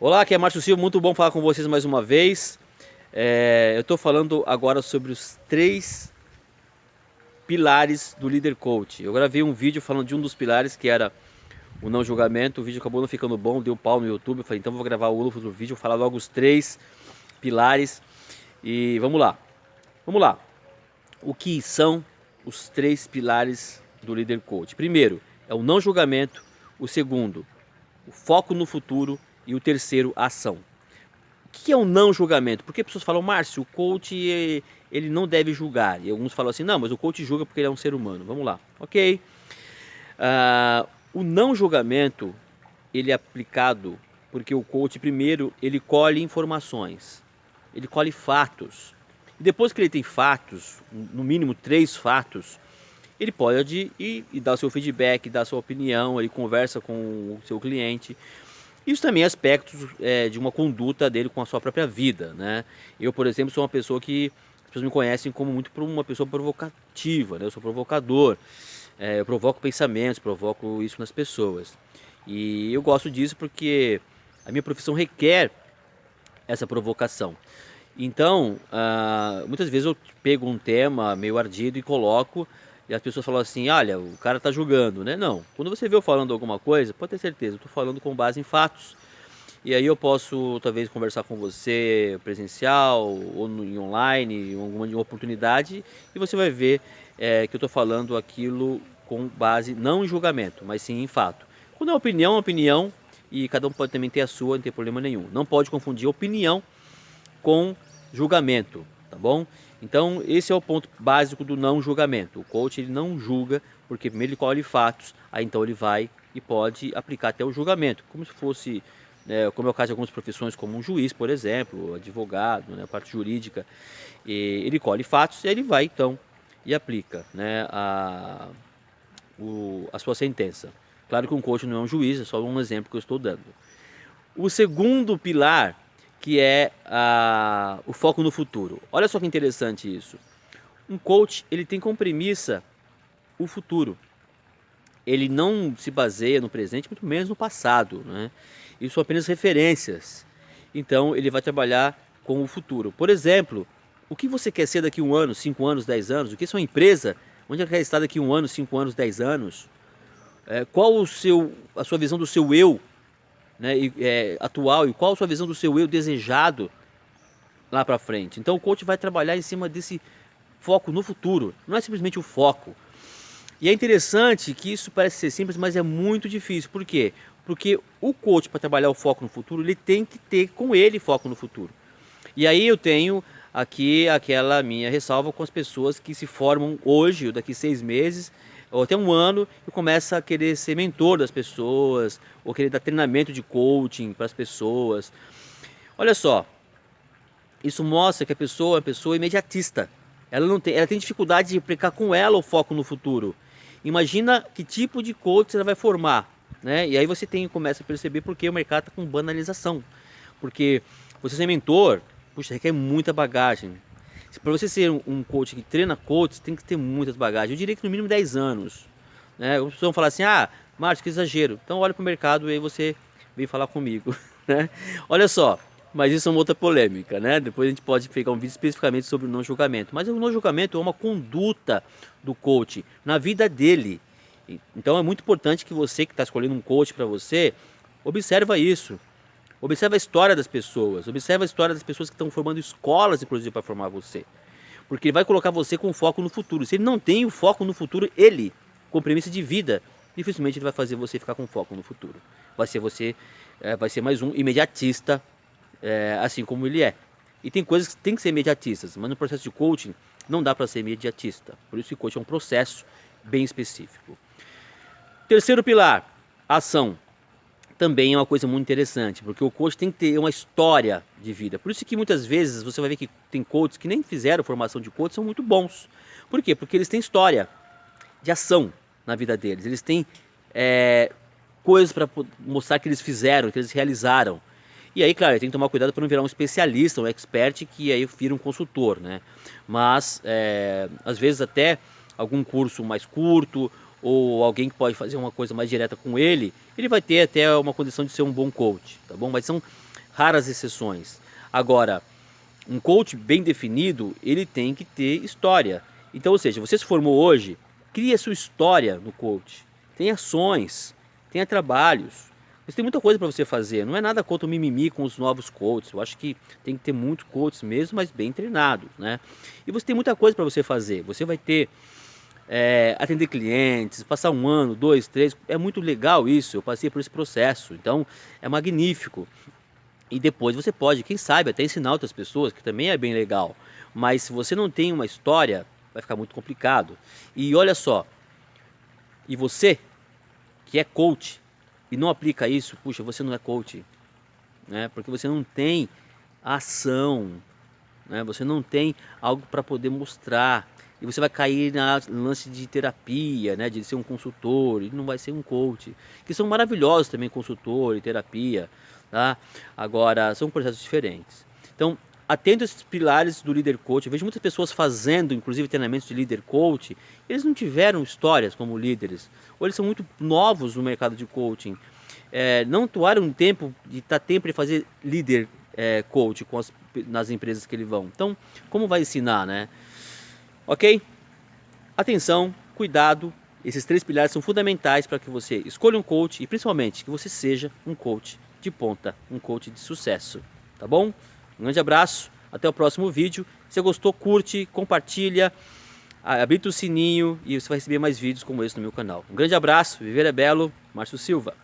Olá, aqui é Márcio Silva, muito bom falar com vocês mais uma vez. Eu estou falando agora sobre os 3 pilares do líder coach. Eu gravei um vídeo falando de um dos pilares, que era o não julgamento. O vídeo acabou não ficando bom, deu pau no YouTube. Eu falei, então vou gravar o outro vídeo, falar logo os 3 pilares. E vamos lá. Vamos lá. O que são os 3 pilares do líder coach? Primeiro é o não julgamento. O segundo, o foco no futuro. E o terceiro, a ação. O que é o não julgamento? Porque pessoas falam, Márcio, o coach ele não deve julgar. E alguns falam assim, não, mas o coach julga porque ele é um ser humano. Vamos lá, ok? O não julgamento, ele é aplicado porque o coach, primeiro, ele colhe informações. Ele colhe fatos. E depois que ele tem fatos, no mínimo 3 fatos, ele pode ir e dar o seu feedback, dar a sua opinião, ele conversa com o seu cliente. Isso também é aspectos de uma conduta dele com a sua própria vida, né? Eu, por exemplo, sou uma pessoa que as pessoas me conhecem como muito por uma pessoa provocativa, né? Eu sou provocador, eu provoco pensamentos, provoco isso nas pessoas. E eu gosto disso porque a minha profissão requer essa provocação. Então, muitas vezes eu pego um tema meio ardido e coloco, e as pessoas falam assim, olha, o cara tá julgando, né? Não, quando você vê eu falando alguma coisa, pode ter certeza, eu tô falando com base em fatos. E aí eu posso, talvez, conversar com você presencial, ou em online, em alguma oportunidade, e você vai ver que eu tô falando aquilo com base não em julgamento, mas sim em fato. Quando é opinião, é opinião, e cada um pode também ter a sua, não tem problema nenhum. Não pode confundir opinião com julgamento, tá bom? Então esse é o ponto básico do não julgamento. O coach ele não julga, porque primeiro ele colhe fatos, aí então ele vai e pode aplicar até o julgamento, como se fosse, como é o caso de algumas profissões, como um juiz, por exemplo, advogado, né, a parte jurídica, e ele colhe fatos e ele vai então e aplica, né, a sua sentença. Claro que um coach não é um juiz, é só um exemplo que eu estou dando. O segundo pilar, que é o foco no futuro. Olha só que interessante isso. Um coach, ele tem como premissa o futuro. Ele não se baseia no presente, muito menos no passado, né? Isso são apenas referências. Então, ele vai trabalhar com o futuro. Por exemplo, o que você quer ser daqui a 1 ano, 5 anos, 10 anos? O que é sua empresa? Onde ela quer estar daqui a 1 ano, 5 anos, 10 anos? Qual a sua visão do seu eu, né, atual, e qual a sua visão do seu eu desejado lá para frente? Então o coach vai trabalhar em cima desse foco no futuro, não é simplesmente o foco. E é interessante que isso parece ser simples, mas é muito difícil. Por quê? Porque o coach, para trabalhar o foco no futuro, ele tem que ter com ele foco no futuro. E aí eu tenho aqui aquela minha ressalva com as pessoas que se formam hoje, ou daqui 6 meses, ou até 1 ano, e começa a querer ser mentor das pessoas, ou querer dar treinamento de coaching para as pessoas. Olha só, isso mostra que a pessoa é uma pessoa imediatista. Ela tem dificuldade de aplicar com ela o foco no futuro. Imagina que tipo de coach você vai formar, né? E aí você começa a perceber porque o mercado está com banalização. Porque você ser mentor, puxa, requer muita bagagem. Para você ser um coach que treina coach, tem que ter muitas bagagens. Eu diria que no mínimo 10 anos. Né? As pessoas vão falar assim, Márcio, que exagero. Então olha para o mercado e aí você vem falar comigo. Né? Olha só, mas isso é uma outra polêmica, né? Depois a gente pode pegar um vídeo especificamente sobre o não julgamento. Mas o não julgamento é uma conduta do coach na vida dele. Então é muito importante que você que está escolhendo um coach para você, observa isso. Observa a história das pessoas, observa a história das pessoas que estão formando escolas, inclusive, para formar você. Porque ele vai colocar você com foco no futuro. Se ele não tem o foco no futuro, ele, com premissa de vida, dificilmente ele vai fazer você ficar com foco no futuro. Vai ser mais um imediatista, assim como ele é. E tem coisas que tem que ser imediatistas, mas no processo de coaching não dá para ser imediatista. Por isso que coaching é um processo bem específico. Terceiro pilar, ação. Também é uma coisa muito interessante, porque o coach tem que ter uma história de vida. Por isso que muitas vezes você vai ver que tem coaches que nem fizeram formação de coach, são muito bons. Por quê? Porque eles têm história de ação na vida deles. Eles têm coisas para mostrar que eles fizeram, que eles realizaram. E aí, claro, tem que tomar cuidado para não virar um especialista, um expert, que aí vira um consultor, né? Mas, às vezes até algum curso mais curto, ou alguém que pode fazer uma coisa mais direta com ele, ele vai ter até uma condição de ser um bom coach, tá bom? Mas são raras exceções. Agora, um coach bem definido, ele tem que ter história. Então, ou seja, você se formou hoje, crie a sua história no coach. Tem ações, tenha trabalhos. Mas tem muita coisa para você fazer. Não é nada contra o mimimi com os novos coaches. Eu acho que tem que ter muito coaches mesmo, mas bem treinados, né? E você tem muita coisa para você fazer. Você vai ter atender clientes, passar 1 ano, 2, 3. É muito legal isso. Eu passei por esse processo. Então, é magnífico. E depois você pode, quem sabe, até ensinar outras pessoas, que também é bem legal. Mas se você não tem uma história, vai ficar muito complicado. E olha só, e você que é coach e não aplica isso, puxa, você não é coach, né? Porque você não tem ação, né? Você não tem algo para poder mostrar. E você vai cair no lance de terapia, né? De ser um consultor, e não vai ser um coach. Que são maravilhosos também, consultor e terapia, tá? Agora, são processos diferentes. Então, atento a esses pilares do líder coach. Eu vejo muitas pessoas fazendo, inclusive, treinamentos de líder coach. Eles não tiveram histórias como líderes. Ou eles são muito novos no mercado de coaching. Não atuaram um tempo de estar tempo de fazer líder coach nas empresas que eles vão. Então, como vai ensinar, né? Ok? Atenção, cuidado. Esses 3 pilares são fundamentais para que você escolha um coach e principalmente que você seja um coach de ponta, um coach de sucesso. Tá bom? Um grande abraço, até o próximo vídeo. Se você gostou, curte, compartilha, habilita o sininho e você vai receber mais vídeos como esse no meu canal. Um grande abraço, viver é belo, Márcio Silva.